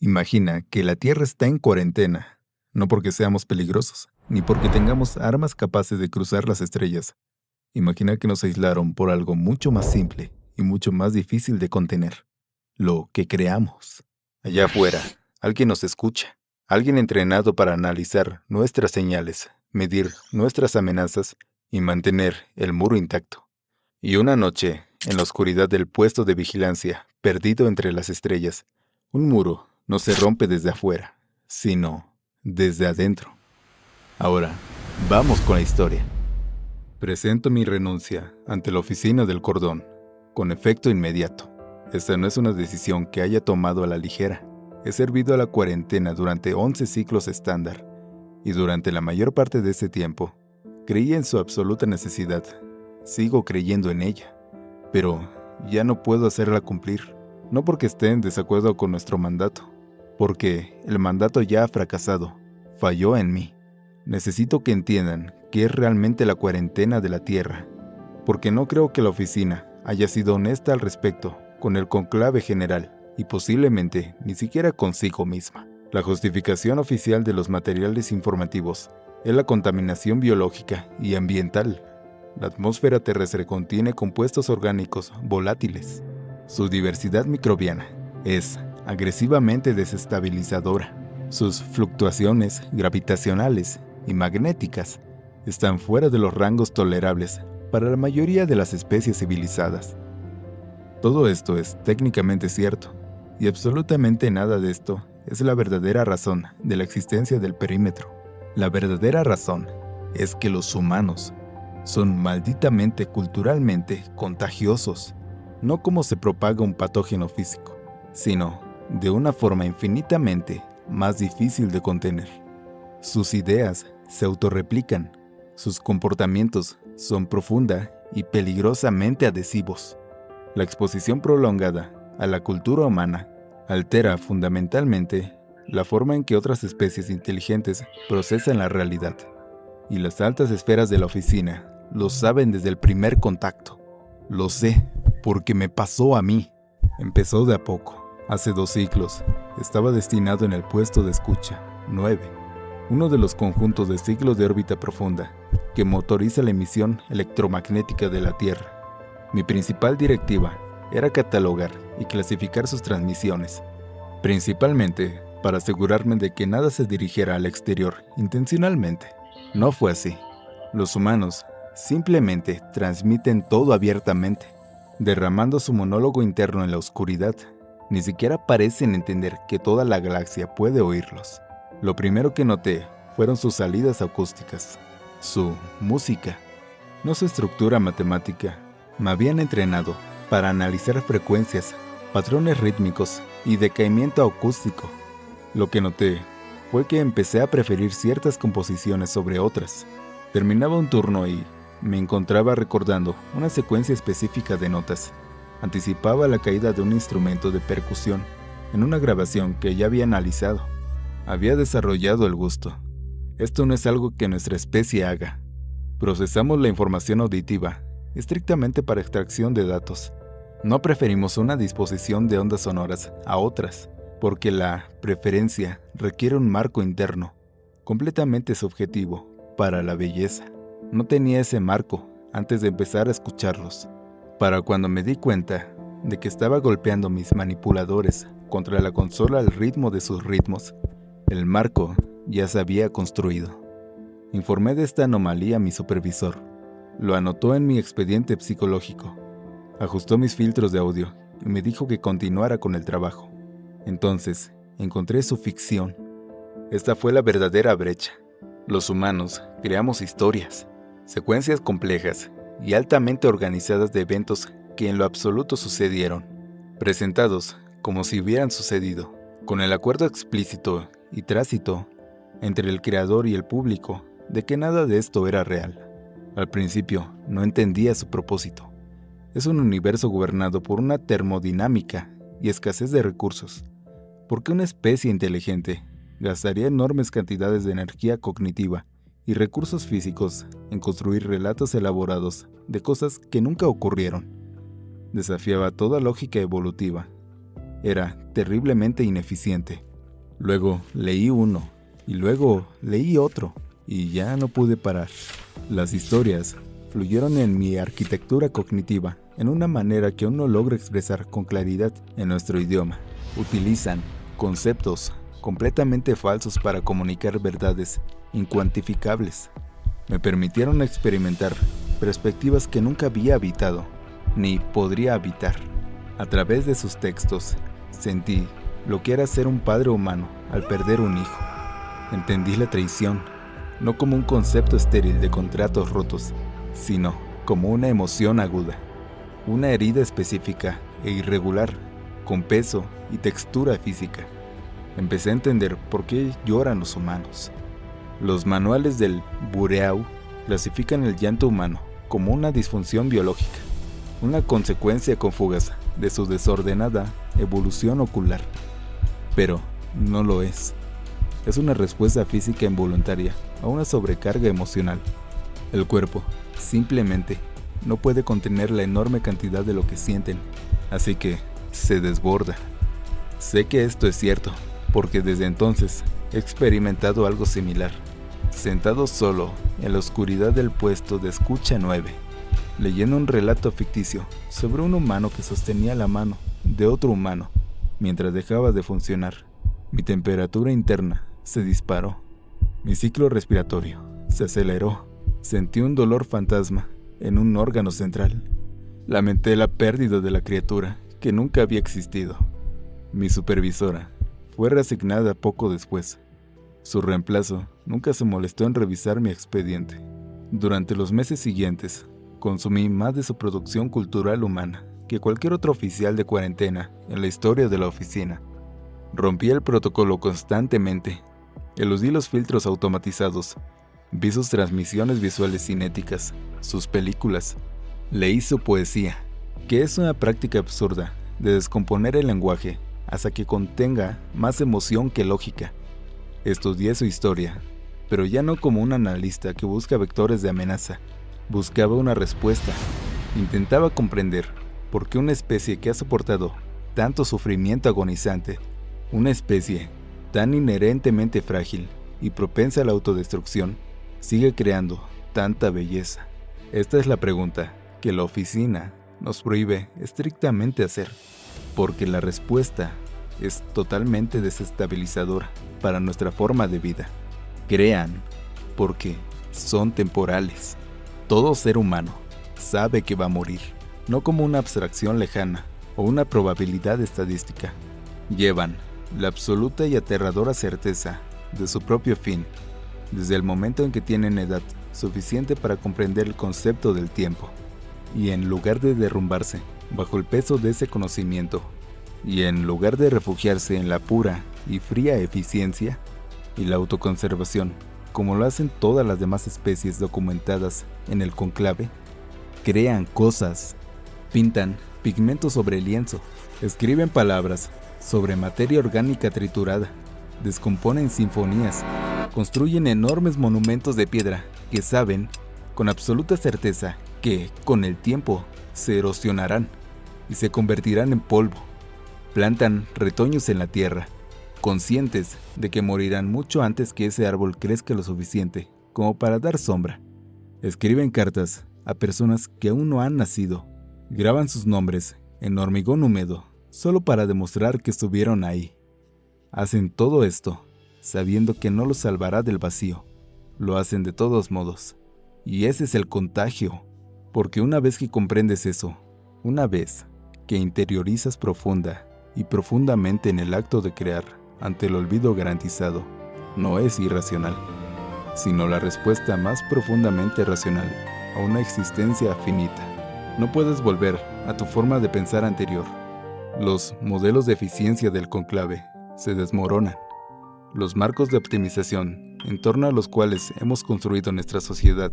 Imagina que la Tierra está en cuarentena, no porque seamos peligrosos, ni porque tengamos armas capaces de cruzar las estrellas. Imagina que nos aislaron por algo mucho más simple y mucho más difícil de contener: lo que creamos. Allá afuera, alguien nos escucha, alguien entrenado para analizar nuestras señales, medir nuestras amenazas y mantener el muro intacto. Y una noche, en la oscuridad del puesto de vigilancia, perdido entre las estrellas, un muro no se rompe desde afuera, sino desde adentro. Ahora, vamos con la historia. Presento mi renuncia ante la oficina del cordón, con efecto inmediato. Esta no es una decisión que haya tomado a la ligera. He servido a la cuarentena durante 11 ciclos estándar, y durante la mayor parte de ese tiempo, creí en su absoluta necesidad. Sigo creyendo en ella, pero ya no puedo hacerla cumplir. No porque esté en desacuerdo con nuestro mandato, porque el mandato ya ha fracasado, falló en mí. Necesito que entiendan qué es realmente la cuarentena de la Tierra, porque no creo que la oficina haya sido honesta al respecto con el conclave general y posiblemente ni siquiera consigo misma. La justificación oficial de los materiales informativos es la contaminación biológica y ambiental. La atmósfera terrestre contiene compuestos orgánicos volátiles. Su diversidad microbiana es agresivamente desestabilizadora. Sus fluctuaciones gravitacionales y magnéticas están fuera de los rangos tolerables para la mayoría de las especies civilizadas. Todo esto es técnicamente cierto, y absolutamente nada de esto es la verdadera razón de la existencia del perímetro. La verdadera razón es que los humanos son malditamente culturalmente contagiosos, no como se propaga un patógeno físico, sino de una forma infinitamente más difícil de contener. Sus ideas se autorreplican, sus comportamientos son profunda y peligrosamente adhesivos. La exposición prolongada a la cultura humana altera fundamentalmente la forma en que otras especies inteligentes procesan la realidad, y las altas esferas de la oficina lo saben desde el primer contacto. Lo sé, porque me pasó a mí. Empezó de a poco. Hace 2 ciclos, estaba destinado en el puesto de escucha 9, uno de los conjuntos de ciclos de órbita profunda que motoriza la emisión electromagnética de la Tierra. Mi principal directiva era catalogar y clasificar sus transmisiones, principalmente para asegurarme de que nada se dirigiera al exterior intencionalmente. No fue así. Los humanos simplemente transmiten todo abiertamente, derramando su monólogo interno en la oscuridad. Ni siquiera parecen entender que toda la galaxia puede oírlos. Lo primero que noté fueron sus salidas acústicas, su música, no su estructura matemática. Me habían entrenado para analizar frecuencias, patrones rítmicos y decaimiento acústico. Lo que noté fue que empecé a preferir ciertas composiciones sobre otras. Terminaba un turno y me encontraba recordando una secuencia específica de notas. Anticipaba la caída de un instrumento de percusión en una grabación que ya había analizado. Había desarrollado el gusto. Esto no es algo que nuestra especie haga. Procesamos la información auditiva estrictamente para extracción de datos. No preferimos una disposición de ondas sonoras a otras, porque la preferencia requiere un marco interno, completamente subjetivo, para la belleza. No tenía ese marco antes de empezar a escucharlos. Para cuando me di cuenta de que estaba golpeando mis manipuladores contra la consola al ritmo de sus ritmos, el marco ya se había construido. Informé de esta anomalía a mi supervisor. Lo anotó en mi expediente psicológico. Ajustó mis filtros de audio y me dijo que continuara con el trabajo. Entonces, encontré su ficción. Esta fue la verdadera brecha. Los humanos creamos historias, secuencias complejas y altamente organizadas de eventos que en lo absoluto sucedieron, presentados como si hubieran sucedido, con el acuerdo explícito y tácito entre el creador y el público de que nada de esto era real. Al principio no entendía su propósito. Es un universo gobernado por una termodinámica y escasez de recursos. ¿Por qué una especie inteligente gastaría enormes cantidades de energía cognitiva y recursos físicos en construir relatos elaborados de cosas que nunca ocurrieron? Desafiaba toda lógica evolutiva. Era terriblemente ineficiente. Luego leí uno, y luego leí otro, y ya no pude parar. Las historias fluyeron en mi arquitectura cognitiva en una manera que aún no logro expresar con claridad en nuestro idioma. Utilizan conceptos completamente falsos para comunicar verdades incuantificables. Me permitieron experimentar perspectivas que nunca había habitado, ni podría habitar. A través de sus textos, sentí lo que era ser un padre humano al perder un hijo. Entendí la traición, no como un concepto estéril de contratos rotos, sino como una emoción aguda, una herida específica e irregular, con peso y textura física. Empecé a entender por qué lloran los humanos. Los manuales del Bureau clasifican el llanto humano como una disfunción biológica, una consecuencia con fugas de su desordenada evolución ocular. Pero no lo es. Es una respuesta física involuntaria a una sobrecarga emocional. El cuerpo simplemente no puede contener la enorme cantidad de lo que sienten, así que se desborda. Sé que esto es cierto, porque desde entonces he experimentado algo similar, sentado solo en la oscuridad del puesto de escucha 9, leyendo un relato ficticio sobre un humano que sostenía la mano de otro humano mientras dejaba de funcionar. Mi temperatura interna se disparó, mi ciclo respiratorio se aceleró, sentí un dolor fantasma en un órgano central. Lamenté la pérdida de la criatura que nunca había existido. Mi supervisora fue reasignada poco después. Su reemplazo nunca se molestó en revisar mi expediente. Durante los meses siguientes, consumí más de su producción cultural humana que cualquier otro oficial de cuarentena en la historia de la oficina. Rompí el protocolo constantemente, eludí los filtros automatizados, vi sus transmisiones visuales cinéticas, sus películas, leí su poesía, que es una práctica absurda de descomponer el lenguaje hasta que contenga más emoción que lógica. Estudié su historia, pero ya no como un analista que busca vectores de amenaza. Buscaba una respuesta. Intentaba comprender por qué una especie que ha soportado tanto sufrimiento agonizante, una especie tan inherentemente frágil y propensa a la autodestrucción, sigue creando tanta belleza. Esta es la pregunta que la oficina nos prohíbe estrictamente hacer, porque la respuesta es totalmente desestabilizadora para nuestra forma de vida. Crean porque son temporales. Todo ser humano sabe que va a morir, no como una abstracción lejana o una probabilidad estadística. Llevan la absoluta y aterradora certeza de su propio fin, desde el momento en que tienen edad suficiente para comprender el concepto del tiempo. Y en lugar de derrumbarse bajo el peso de ese conocimiento, y en lugar de refugiarse en la pura y fría eficiencia y la autoconservación, como lo hacen todas las demás especies documentadas en el conclave, crean cosas, pintan pigmentos sobre lienzo, escriben palabras sobre materia orgánica triturada, descomponen sinfonías, construyen enormes monumentos de piedra que saben con absoluta certeza que, con el tiempo, se erosionarán y se convertirán en polvo. Plantan retoños en la tierra, conscientes de que morirán mucho antes que ese árbol crezca lo suficiente como para dar sombra. Escriben cartas a personas que aún no han nacido. Graban sus nombres en hormigón húmedo solo para demostrar que estuvieron ahí. Hacen todo esto sabiendo que no los salvará del vacío. Lo hacen de todos modos. Y ese es el contagio, porque una vez que comprendes eso, una vez que interiorizas profunda y profundamente en el acto de crear ante el olvido garantizado, no es irracional, sino la respuesta más profundamente racional a una existencia finita. No puedes volver a tu forma de pensar anterior. Los modelos de eficiencia del conclave se desmoronan. Los marcos de optimización en torno a los cuales hemos construido nuestra sociedad,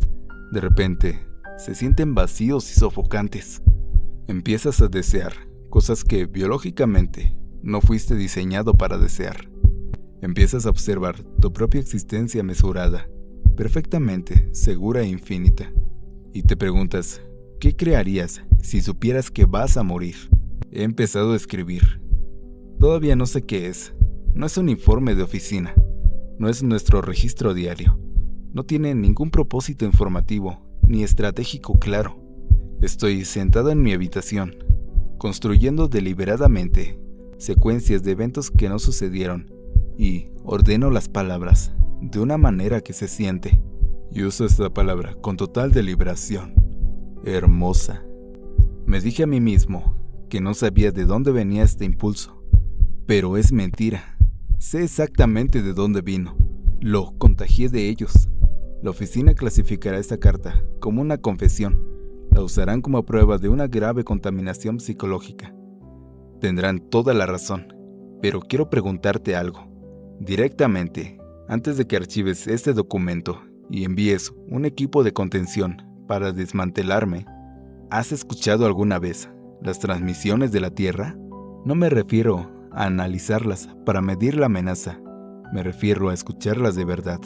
de repente, se sienten vacíos y sofocantes. Empiezas a desear cosas que biológicamente no fuiste diseñado para desear. Empiezas a observar tu propia existencia mesurada, perfectamente segura e infinita. Y te preguntas, ¿qué crearías si supieras que vas a morir? He empezado a escribir. Todavía no sé qué es. No es un informe de oficina. No es nuestro registro diario. No tiene ningún propósito informativo ni estratégico claro. Estoy sentado en mi habitación, construyendo deliberadamente secuencias de eventos que no sucedieron y ordeno las palabras de una manera que se siente. Y uso esta palabra con total deliberación. Hermosa. Me dije a mí mismo que no sabía de dónde venía este impulso, pero es mentira. Sé exactamente de dónde vino. Lo contagié de ellos. La oficina clasificará esta carta como una confesión. La usarán como prueba de una grave contaminación psicológica. Tendrán toda la razón, pero quiero preguntarte algo. Directamente, antes de que archives este documento y envíes un equipo de contención para desmantelarme, ¿has escuchado alguna vez las transmisiones de la Tierra? No me refiero a analizarlas para medir la amenaza, me refiero a escucharlas de verdad.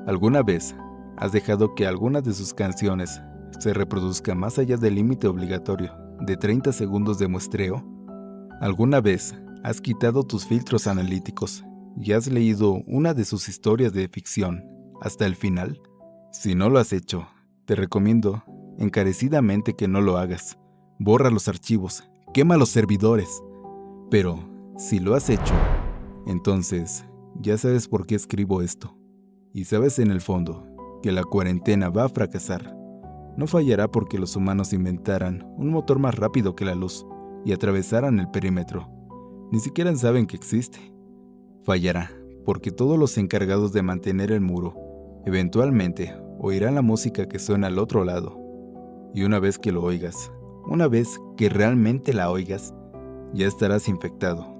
¿Alguna vez has dejado que alguna de sus canciones se reproduzca más allá del límite obligatorio de 30 segundos de muestreo? ¿Alguna vez has quitado tus filtros analíticos y has leído una de sus historias de ficción hasta el final? Si no lo has hecho, te recomiendo encarecidamente que no lo hagas. Borra los archivos, quema los servidores. Pero si lo has hecho, entonces ya sabes por qué escribo esto. Y sabes en el fondo que la cuarentena va a fracasar. No fallará porque los humanos inventaran un motor más rápido que la luz y atravesaran el perímetro. Ni siquiera saben que existe. Fallará porque todos los encargados de mantener el muro eventualmente oirán la música que suena al otro lado. Y una vez que lo oigas, una vez que realmente la oigas, ya estarás infectado.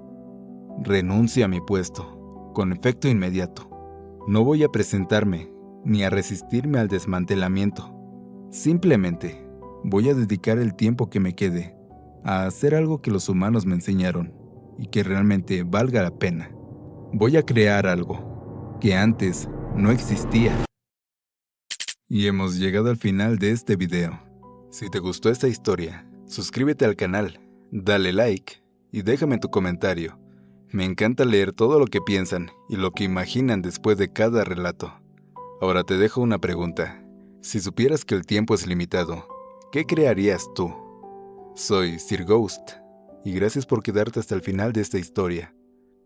Renuncio a mi puesto, con efecto inmediato. No voy a presentarme ni a resistirme al desmantelamiento. Simplemente voy a dedicar el tiempo que me quede a hacer algo que los humanos me enseñaron y que realmente valga la pena. Voy a crear algo que antes no existía. Y hemos llegado al final de este video. Si te gustó esta historia, suscríbete al canal, dale like y déjame tu comentario. Me encanta leer todo lo que piensan y lo que imaginan después de cada relato. Ahora te dejo una pregunta. Si supieras que el tiempo es limitado, ¿qué crearías tú? Soy Sir Ghost, y gracias por quedarte hasta el final de esta historia.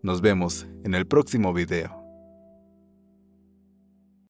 Nos vemos en el próximo video.